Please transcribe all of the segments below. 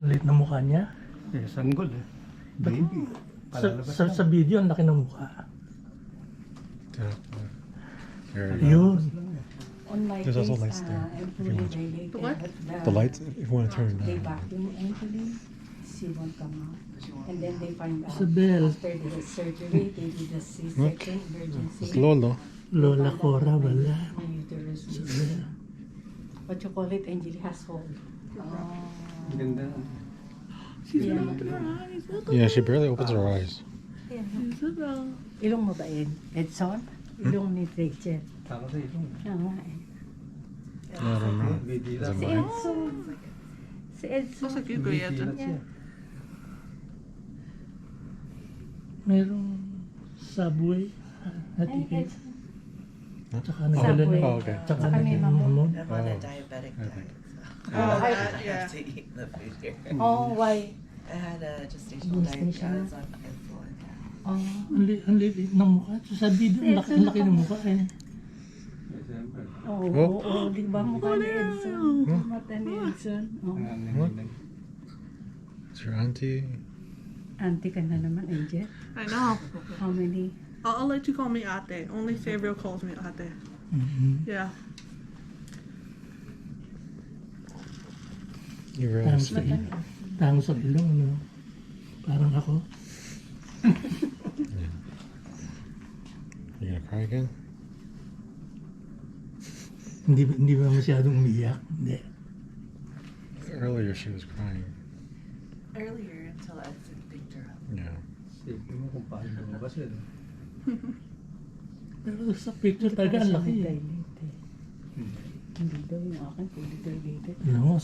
Lit na mukha niya. Eh, sanggol eh. Baby. Sa video, ang laki ng mukha. Here, Yun. On my There's also case, lights there, I'm if you fully want. dilated. What? the lights, if you want to turn They it down. vacuum entry, she won't come out. And then they find out Isabel. after the surgery, they did a C-section, emergency. It's Lolo. Lola Cora, wala. My uterus is, what you call it, Angeli has hold. Ganda. She's Yeah. gonna open her eyes. Look at Yeah, she barely opens her eyes. Isabel. Ilong mo ba yun? Edson? Ilong ni Rachel. Taka sa ito. Oo nga eh. I don't know. Baby Is it Si mine? Edson. Si Edson. Looks like you, Goyeta. Merong subway. Ay, Ticket. Edson. Tsaka nagdala Subway. ng... Oh, okay. Tsaka Tsaka may nagdala ng mamon. mamon. I'm on a Oh, diabetic I diet. So Oh, I yeah. have to eat the food here. Oh, why? I had a gestational diabetes. I Gestational? was on insulin. Oh. Ang liit ng mukha. Sa video, ang laki ng mukha eh. Oo, Oh. oo, di ba mukha ni Edson? Mata ni Edson. Oh. It's your auntie. Auntie ka na naman, Angel. I know. How many? I'll let you call me Ate. Only Sabriel calls me Ate. Mhm. Yeah. You really Tangos sa speak. tangos sa ilong, ano? Parang ako. You gonna cry again? Hindi ba masyadong umiyak? Hindi. Earlier she was crying. Earlier until Edson picked her up. Yeah. Sige mo kung paano lumabas yun. Pero sa picture talaga, ang laki eh. Hindi daw yung akin, fully dilated. Alam mo,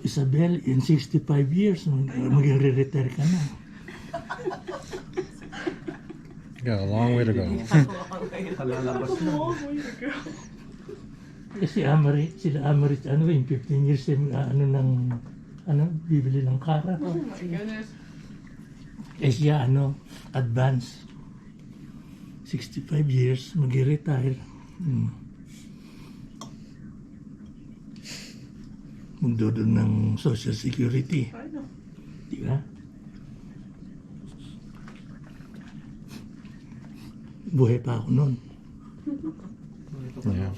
Isabel, in 65 years, maging re-retire ka na. You got a long way to go. Kalalabas na. Kasi sila Amarit, ano in 15 years, bibili ng kara. Oh my goodness. Eh siya, advance. 65 years, mag-retire. Magdodon ng Social Security. I know. Di ba? Buhay pa ako noon. Yeah.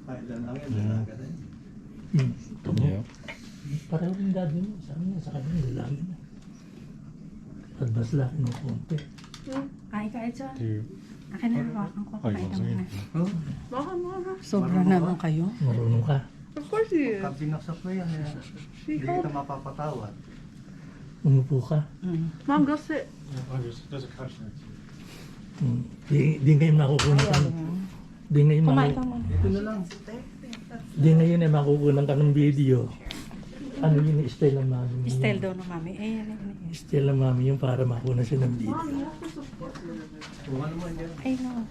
Kailan lang yan, dalaga na yun. Ito mo. Yeah. Pareho rin daddy mo. Sa amin, sa kanya, lalaki na. Advance laki ng konti. Kain ka, Edson. Do you? Akin na, hawakan ko. Oh, you Kain want ka muna. some? Mama, mama. Sobra naman kayo. Marunong ka. Of course he is. Pag binaksak na yan, She hindi helped. kita mapapatawad. Umupo ka. Mom, go sit. There's a couch there too. Di ngayon makukunan ka. Di ngayon Kumain ka muna. Ito na lang. Di ngayon ay makukunan ka ng video. Ano yun, style ng mami mo. Style daw ng mami. Ayan, ayan. Style ng mami yung para makuha siya ng video. Kung ano man yan. Ay, no.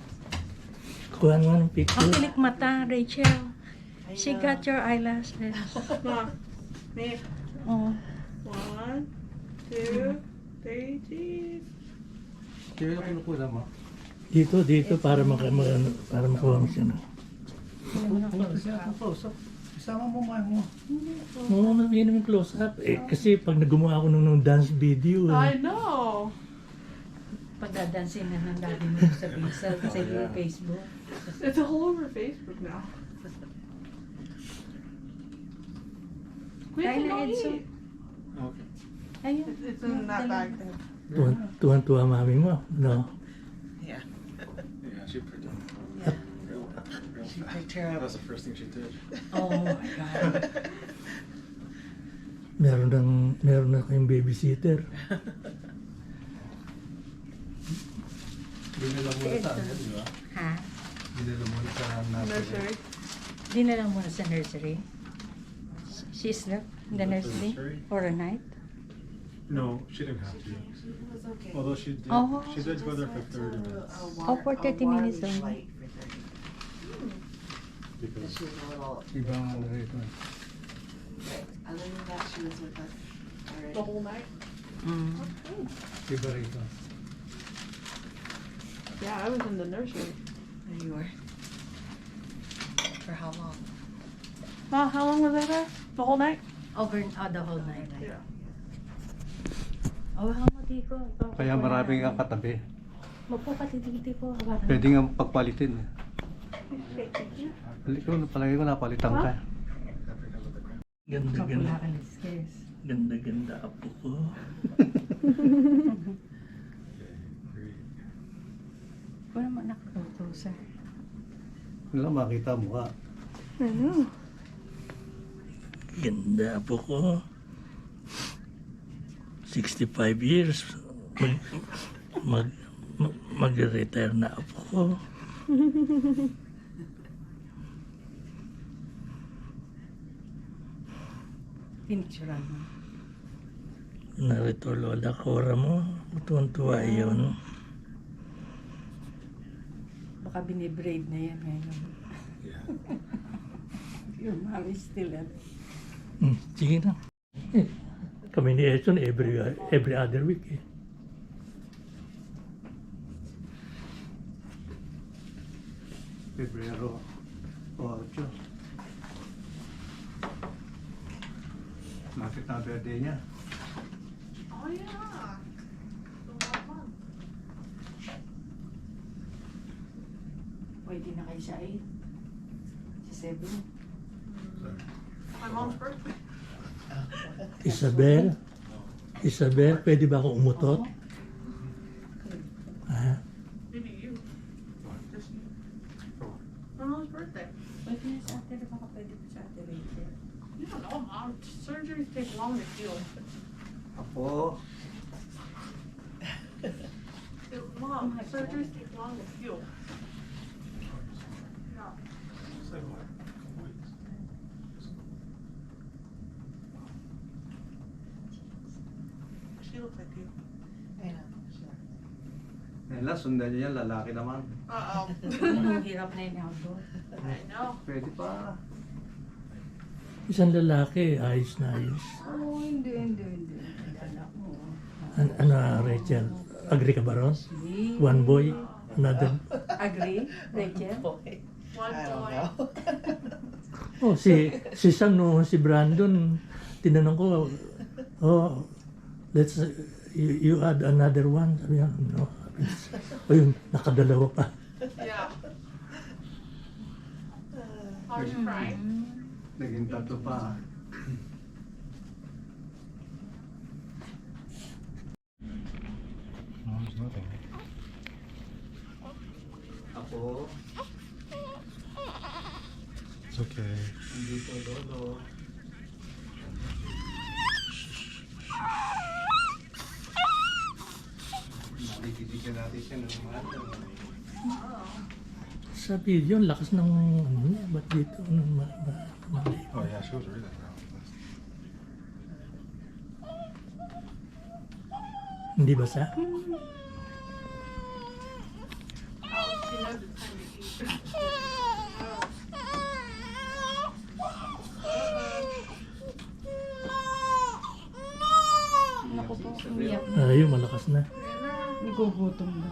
Kuha nga ng Ang picture. pilik mata, Rachel. She got your eyelashes. Mom. Me. Oh. 1, 2, 3, cheese. Kaya yung kinukuha mo. Dito, para makuha mo siya. Isama mo mga mo. Oo, yun naman close up. Kasi pag gumawa ako ng dance video, I know. Pagdadansin na ng daddy mo sa Facebook. It's all over Facebook now. Quick, Kain na, don't Edson. eat. Okay. Ayun. It's in that bag there. tuwan-tuwa mami mo. No? Yeah. Yeah, she picked up. She picked her up. That's the first thing she did. Oh my God. Meron na kayong babysitter. Dinala mo na sa ano, di ba? Ha? Dinala mo na sa Nursery. Dinala mo na sa nursery? She slept in the nursery for a night? No, she didn't have to. It was okay. Although she did, Oh. she did go there for 30 minutes Oh, for 30 minutes only. Flight for 30 because She was a little. Ibang ano rito. Other than that, she was with us. already. The whole night. Mm. Iba rito. Yeah, I was in the nursery. There you were. For For how long? Ma, how long was I there? The whole night? Over the whole night. Yeah. Oh, hamati ko. Kaya marami kang katabi. Mapo ka, titi ko. Hawakan. Pwede nga pagpalitin. Palagi ko napalitan ka. Ganda, Wala ganda. ka ng skills. Ganda, ganda apo ko. Wala mo nakakautosa. Wala makita mo ka. I know. Ganda apo ko. 65 years. Mag-retire na apo ko. Pinicturan mo. Narito lola Cora mo. Tuwan-tuwa yun. Baka binibraid na yan ngayon. Your mom is still at Sige na. Kami ni Edson every other week eh. Pebrero 8. Lapit na ang birthday niya. Oh yeah. Pwede na kayo sa 8. Sa 7. My mom's birthday. Isabel, pwede ba ako umutot? Ha? Maybe you. Just you. My mom's birthday. Pwede na sa ate. Baka pwede pa sa ate Rachel. You don't know, Mom. Surgeries take long to heal. Apo, Mom, surgeries take long to heal. Yeah. It's like what? Weeks. She looks like you. Nela, sundan niya yan, lalaki naman. Uh-oh. Ang hirap na yun outdoor. I know. Pwede pa. Isang lalaki, ayos na ayos. Oh, hindi. Anak mo. Ano, Rachel? Agree ka ba ron? One boy, another. Agree, Rachel? One boy. Oh, si Sam no, si Brandon, tinanong ko, oh, let's, you add another one. Sabi niya, no. Ayun, nakadalawa pa. Yeah. Are you crying? Naging tatlo pa. No, there's nothing. Apo, It's okay. nandito lolo. Nakikitigan natin siya ng mahal. Sa video, ang lakas ng ano niya, ba't dito? Mali. Oh yeah, she was really loud. Hindi ba sa? She knows it's time to eat. Naku po, umiyak na. Ayun, malakas na. Nagugutom na.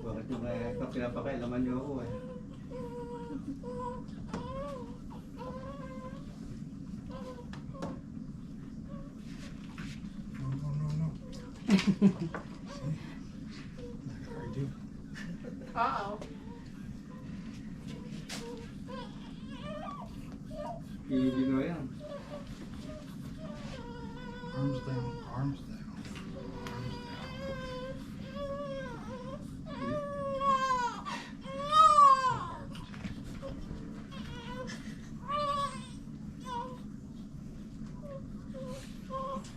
Bakit mo kaya pinapakailaman niyo ako eh? No. I do. Uh-oh. Pilipino yan. Arms down, arms down, arms down.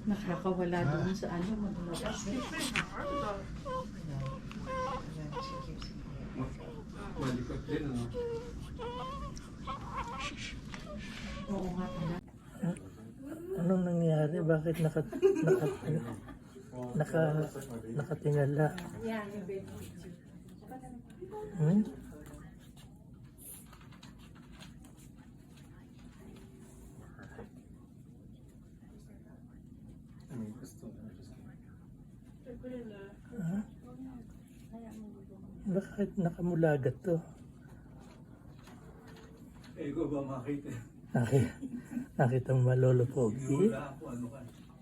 Nakakawala doon sa ano, madulabas. She's putting her arms up. Malikot din ano. Oo nga pala. Anong nangyari? Bakit nakatingala? Yan, yung baby. Hmm? I mean, it's still there, just They put in the Ah? Kaya mo gusto mo. Bakit nakamulagat to? Eh, ko ba makita? Nakita mo ba, Lolo Pogi? Wala ako, ano ka.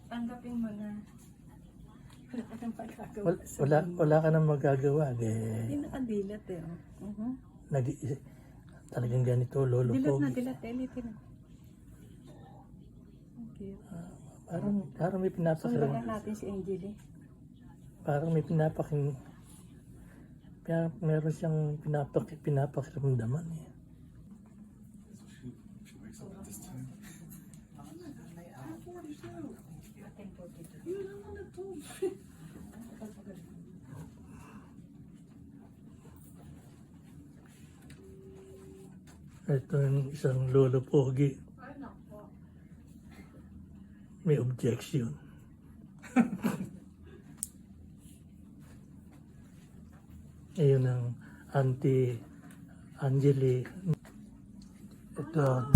Tanggapin mo na. Wala ka nang pagkagawa. Wala ka nang magagawa. Hindi nakadilat eh. Oh. Talagang ganito, Lolo Dilat na, Pogi. dilat. Elitin na. Okay. Parang may Sundan pinapakiram. natin si Angel eh. Parang may kaya meron siyang pinapakiramdaman eh. She wakes up at this time. You're the one that told me. Ito yung isang Lolo Pogi. May objection. Ayun ang Auntie Angeli. Ito.